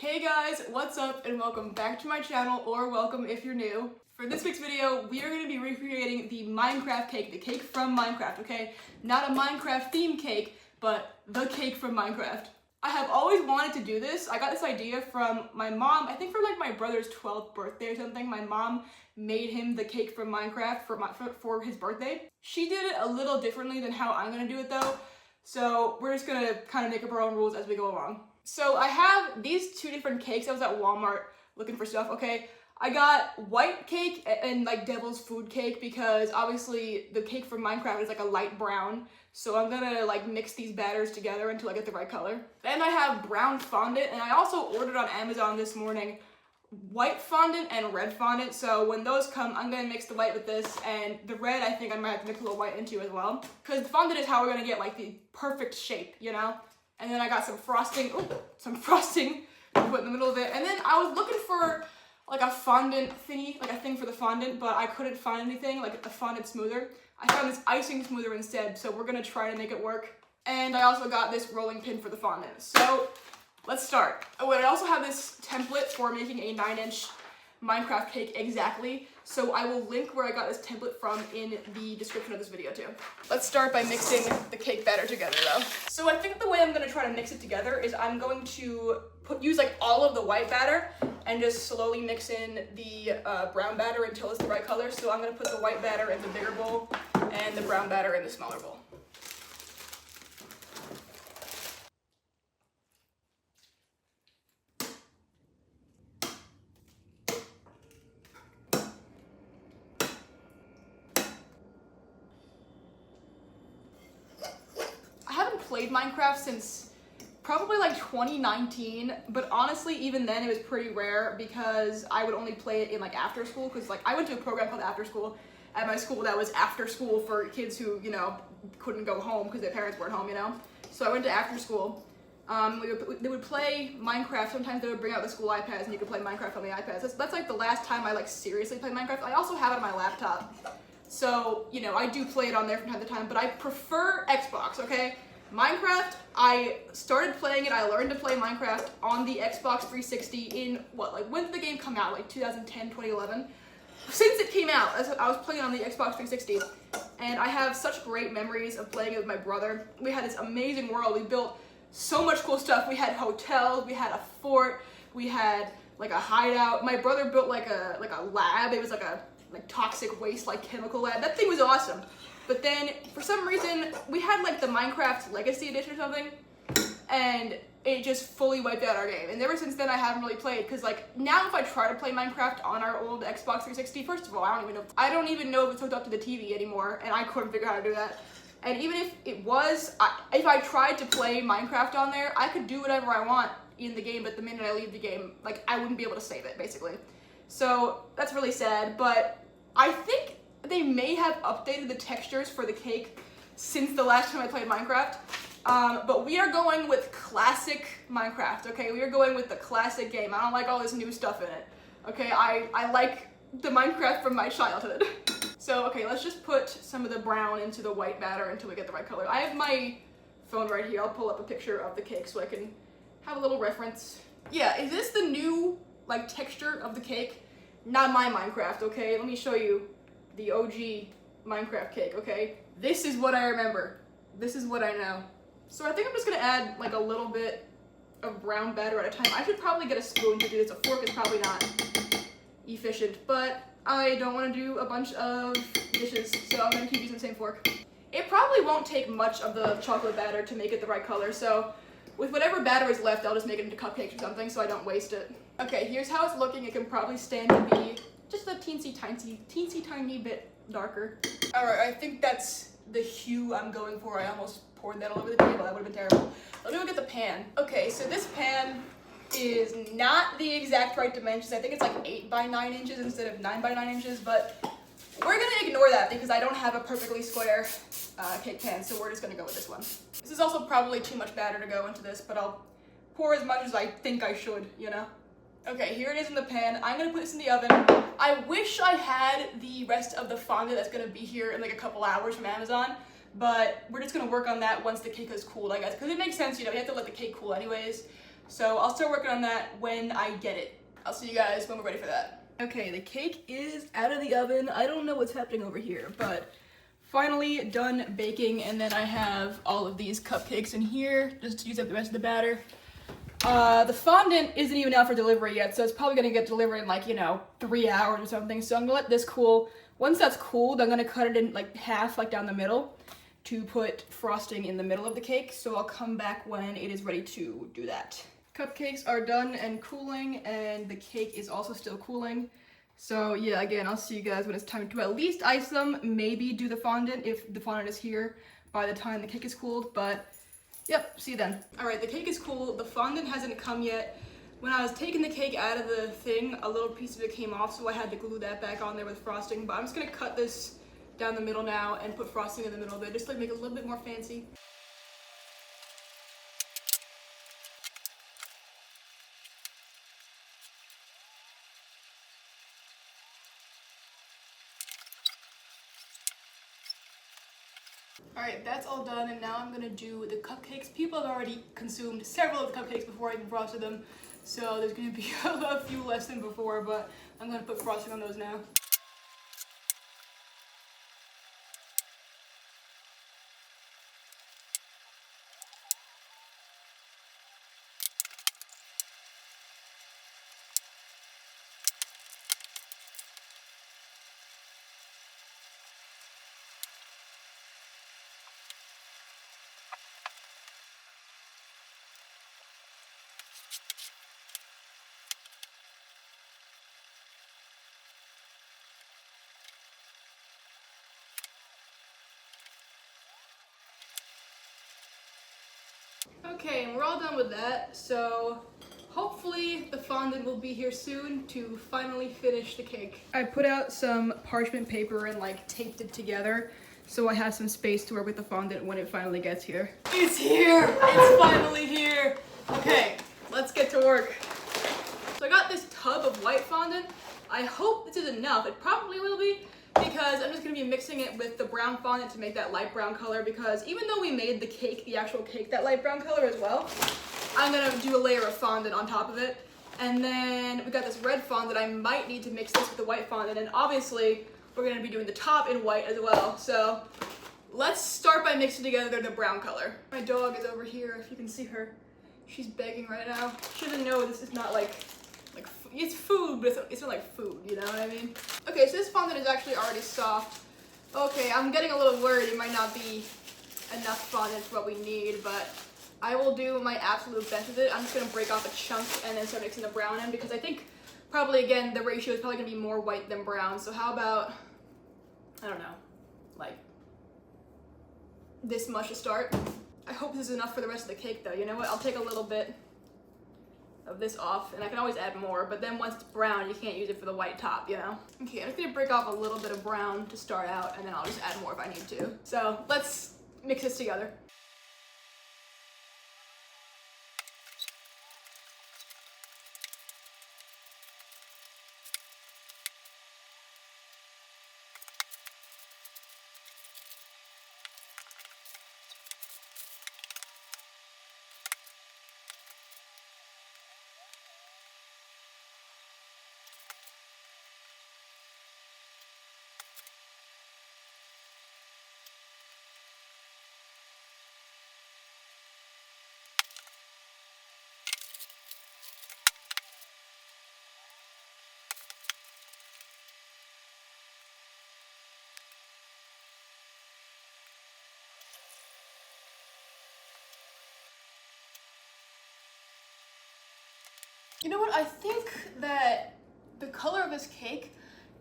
Hey guys, what's up and welcome back to my channel, or welcome if you're new. For this week's video, we are going to be recreating the Minecraft cake, the cake from Minecraft, okay? Not a Minecraft themed cake, but the cake from Minecraft. I have always wanted to do this. I got this idea from my mom, I think for like my brother's 12th birthday or something. My mom made him the cake from Minecraft for his birthday. She did it a little differently than how I'm going to do it though. So we're just going to kind of make up our own rules as we go along. So I have these two different cakes. I was at Walmart looking for stuff, okay? I got white cake and like devil's food cake because obviously the cake from Minecraft is like a light brown. So I'm gonna like mix these batters together until I get the right color. Then I have brown fondant, and I also ordered on Amazon this morning white fondant and red fondant. So when those come, I'm gonna mix the white with this, and the red I think I might have to mix a little white into as well. Because the fondant is how we're gonna get like the perfect shape, you know? And then I got some frosting to put in the middle of it. And then I was looking for like a fondant thingy, like a thing for the fondant, but I couldn't find anything, like a fondant smoother. I found this icing smoother instead, so we're gonna try to make it work. And I also got this rolling pin for the fondant. So let's start. Oh, and I also have this template for making a 9-inch Minecraft cake exactly. So I will link where I got this template from in the description of this video too. Let's start by mixing the cake batter together though. So I think the way I'm gonna try to mix it together is I'm going to use like all of the white batter and just slowly mix in the brown batter until it's the right color. So I'm gonna put the white batter in the bigger bowl and the brown batter in the smaller bowl. Played Minecraft since probably like 2019, but honestly even then it was pretty rare because I would only play it in like after school, because like I went to a program called After School at my school that was after school for kids who, you know, couldn't go home because their parents weren't home, you know. So I went to after school. They would play Minecraft. Sometimes they would bring out the school iPads and you could play Minecraft on the iPads. That's like the last time I like seriously played Minecraft. I also have it on my laptop, so you know I do play it on there from time to time, but I prefer Xbox, okay? Minecraft, I started playing it, I learned to play Minecraft on the Xbox 360 in, when did the game come out? Like 2010, 2011? Since it came out, I was playing on the Xbox 360, and I have such great memories of playing it with my brother. We had this amazing world, we built so much cool stuff. We had hotels, we had a fort, we had like a hideout. My brother built like a lab. It was like a toxic waste like chemical lab. That thing was awesome. But then, for some reason, we had like the Minecraft Legacy Edition or something, and it just fully wiped out our game. And ever since then, I haven't really played, because like, now if I try to play Minecraft on our old Xbox 360, first of all, I don't even know if it's hooked up to the TV anymore, and I couldn't figure out how to do that. And even if it was, if I tried to play Minecraft on there, I could do whatever I want in the game, but the minute I leave the game, like, I wouldn't be able to save it, basically. So, that's really sad, but I think they may have updated the textures for the cake since the last time I played Minecraft. But we are going with classic Minecraft, okay? We are going with the classic game. I don't like all this new stuff in it, okay? I like the Minecraft from my childhood. So, okay, let's just put some of the brown into the white batter until we get the right color. I have my phone right here. I'll pull up a picture of the cake so I can have a little reference. Yeah, is this the new, like, texture of the cake? Not my Minecraft, okay? Let me show you the OG Minecraft cake, okay? This is what I remember. This is what I know. So I think I'm just gonna add like a little bit of brown batter at a time. I should probably get a spoon to do this. A fork is probably not efficient, but I don't want to do a bunch of dishes, so I'm gonna keep using the same fork. It probably won't take much of the chocolate batter to make it the right color, so with whatever batter is left, I'll just make it into cupcakes or something so I don't waste it. Okay, here's how it's looking. It can probably stand to be just a teensy tiny bit darker. Alright, I think that's the hue I'm going for. I almost poured that all over the table. That would have been terrible. Let me look at the pan. Okay, so this pan is not the exact right dimensions. I think it's like 8 by 9 inches instead of 9 by 9 inches, but we're gonna ignore that because I don't have a perfectly square cake pan, so we're just gonna go with this one. This is also probably too much batter to go into this, but I'll pour as much as I think I should, you know? Okay, here it is in the pan. I'm gonna put this in the oven. I wish I had the rest of the fondant that's gonna be here in like a couple hours from Amazon, but we're just gonna work on that once the cake is cooled, I guess, because it makes sense, you know, you have to let the cake cool anyways. So I'll start working on that when I get it. I'll see you guys when we're ready for that. Okay, the cake is out of the oven. I don't know what's happening over here, but finally done baking, and then I have all of these cupcakes in here just to use up the rest of the batter. The fondant isn't even out for delivery yet, so it's probably gonna get delivered in like, 3 hours or something. So I'm gonna let this cool. Once that's cooled, I'm gonna cut it in like half, like down the middle, to put frosting in the middle of the cake. So I'll come back when it is ready to do that. Cupcakes are done and cooling, and the cake is also still cooling. So yeah, again, I'll see you guys when it's time to at least ice them, maybe do the fondant if the fondant is here by the time the cake is cooled, but yep, see you then. All right, the cake is cool. The fondant hasn't come yet. When I was taking the cake out of the thing, a little piece of it came off, so I had to glue that back on there with frosting, but I'm just gonna cut this down the middle now and put frosting in the middle of it, just to make it a little bit more fancy. Alright, that's all done, and now I'm gonna do the cupcakes. People have already consumed several of the cupcakes before I even frosted them, so there's gonna be a few less than before, but I'm gonna put frosting on those now. Okay, and we're all done with that, so hopefully the fondant will be here soon to finally finish the cake. I put out some parchment paper and like taped it together so I have some space to work with the fondant when it finally gets here. It's here! It's finally here! Okay, let's get to work. So I got this tub of white fondant. I hope this is enough. It probably will be, because I'm just gonna be mixing it with the brown fondant to make that light brown color, because even though we made the cake, the actual cake, that light brown color as well, I'm gonna do a layer of fondant on top of it. And then we got this red fondant. I might need to mix this with the white fondant, and obviously we're gonna be doing the top in white as well. So let's start by mixing together the brown color. My dog is over here, if you can see her. She's begging right now. She doesn't know this is not like it's food, but it's not like food, you know what I mean? Okay, so this fondant is actually already soft. Okay, I'm getting a little worried it might not be enough fondant for what we need, but I will do my absolute best with it. I'm just gonna break off a chunk and then start mixing the brown in, because I think probably, again, the ratio is probably gonna be more white than brown. So how about, I don't know, like this much to start? I hope this is enough for the rest of the cake though. You know what, I'll take a little bit of this off, and I can always add more, but then once it's brown, you can't use it for the white top, you know? Okay, I'm just gonna break off a little bit of brown to start out, and then I'll just add more if I need to. So let's mix this together. You know what, I think that the color of this cake,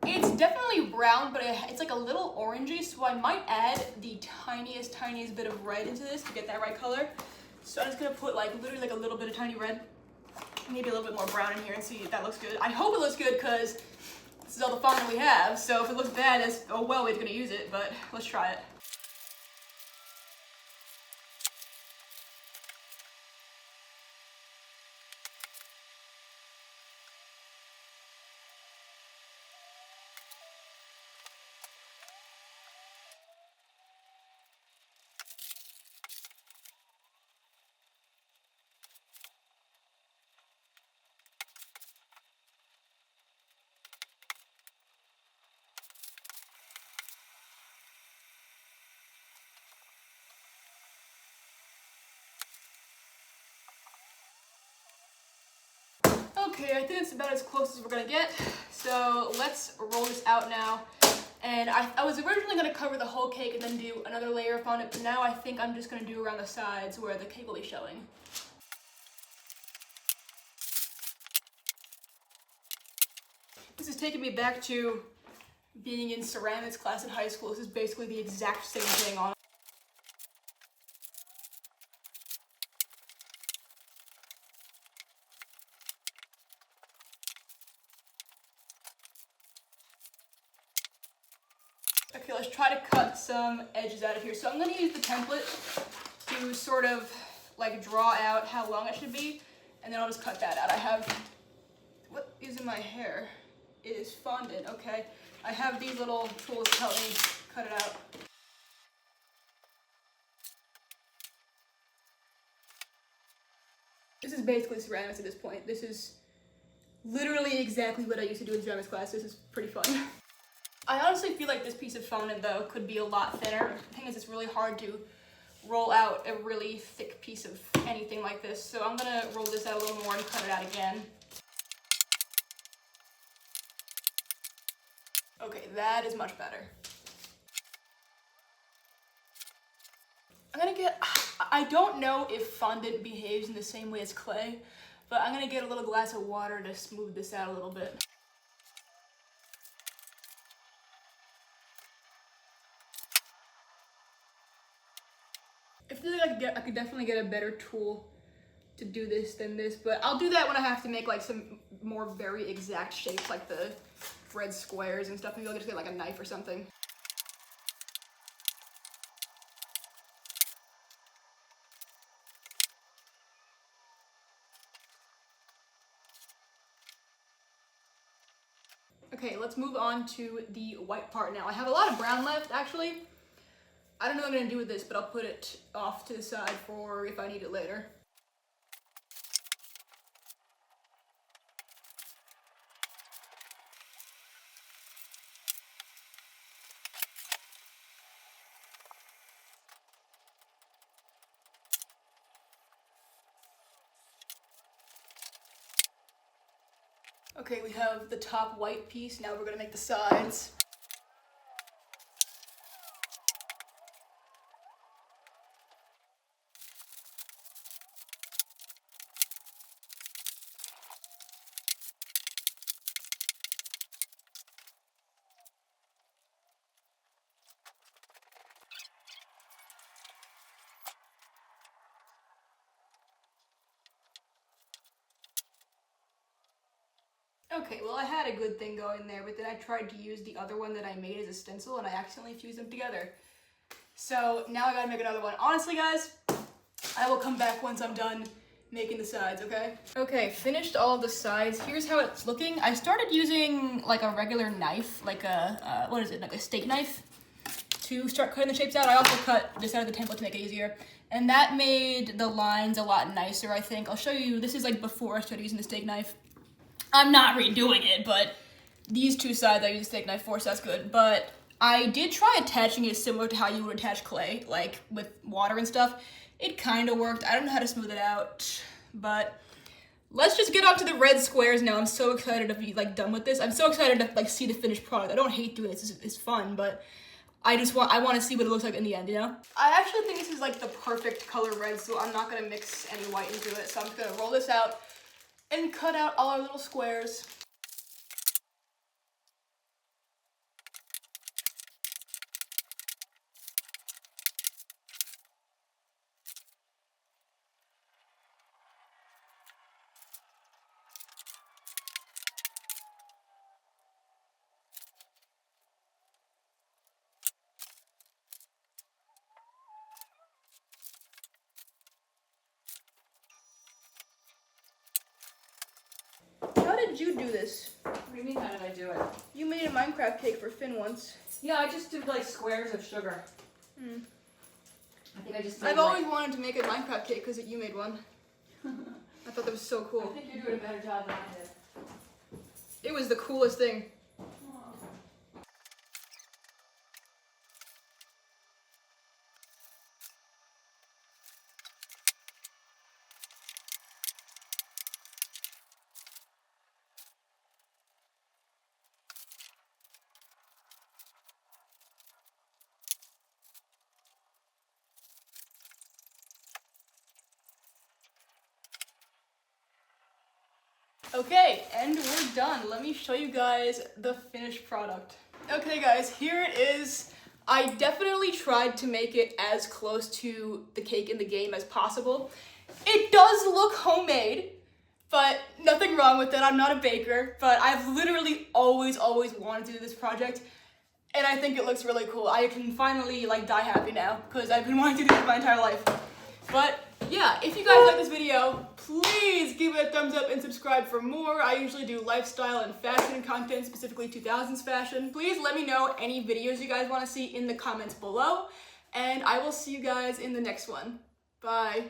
it's definitely brown, but it's like a little orangey, so I might add the tiniest bit of red into this to get that right color. So I'm just gonna put like literally like a little bit of tiny red, maybe a little bit more brown in here, and see if that looks good. I hope it looks good, because this is all the fondant we have, so if it looks bad, it's, oh well, we're gonna use it, but let's try it. Okay, I think it's about as close as we're gonna get. So let's roll this out now. And I was originally gonna cover the whole cake and then do another layer of fondant, but now I think I'm just gonna do around the sides where the cake will be showing. This is taking me back to being in ceramics class in high school. This is basically the exact same thing on. Okay, let's try to cut some edges out of here. So I'm gonna use the template to sort of like draw out how long it should be, and then I'll just cut that out. I have, what is in my hair? It is fondant, okay. I have these little tools to help me cut it out. This is basically ceramics at this point. This is literally exactly what I used to do in ceramics class. This is pretty fun. I honestly feel like this piece of fondant though could be a lot thinner. The thing is, it's really hard to roll out a really thick piece of anything like this. So I'm gonna roll this out a little more and cut it out again. Okay, that is much better. I don't know if fondant behaves in the same way as clay, but I'm gonna get a little glass of water to smooth this out a little bit. I feel like I could definitely get a better tool to do this than this, but I'll do that when I have to make like some more very exact shapes, like the red squares and stuff. Maybe I'll just get like a knife or something. Okay, let's move on to the white part now. I have a lot of brown left, actually. I don't know what I'm gonna do with this, but I'll put it off to the side for if I need it later. Okay, we have the top white piece. Now we're gonna make the sides. Okay, well I had a good thing going there, but then I tried to use the other one that I made as a stencil and I accidentally fused them together. So now I gotta make another one. Honestly guys, I will come back once I'm done making the sides, okay? Okay, finished all of the sides. Here's how it's looking. I started using like a regular knife, like a, what is it, like a steak knife to start cutting the shapes out. I also cut this out of the template to make it easier. And that made the lines a lot nicer, I think. I'll show you, this is like before I started using the steak knife. I'm not redoing it, but these two sides I use a steak knife for, so that's good. But I did try attaching it similar to how you would attach clay, like with water and stuff. It kind of worked. I don't know how to smooth it out, but let's just get on to the red squares now. I'm so excited to be like done with this. I'm so excited to like see the finished product. I don't hate doing this. It's fun, but I want to see what it looks like in the end, you know? I actually think this is like the perfect color red, so I'm not gonna mix any white into it. So I'm just gonna roll this out and cut out all our little squares. How did you do this? What do you mean, how did I do it? You made a Minecraft cake for Finn once. Yeah, I just did like squares of sugar. I think I just made, I've always wanted to make a Minecraft cake because you made one. I thought that was so I cool. think you're doing a better job than I did. It was the coolest thing. Okay, and we're done. Let me show you guys the finished product. Okay guys, here it is. I definitely tried to make it as close to the cake in the game as possible. It does look homemade, but nothing wrong with it. I'm not a baker, but I've literally always wanted to do this project, and I think it looks really cool. I can finally like die happy now, because I've been wanting to do this my entire life. But yeah, if you guys like this video, please give it a thumbs up and subscribe for more. I usually do lifestyle and fashion content, specifically 2000s fashion. Please let me know any videos you guys want to see in the comments below, and I will see you guys in the next one. Bye.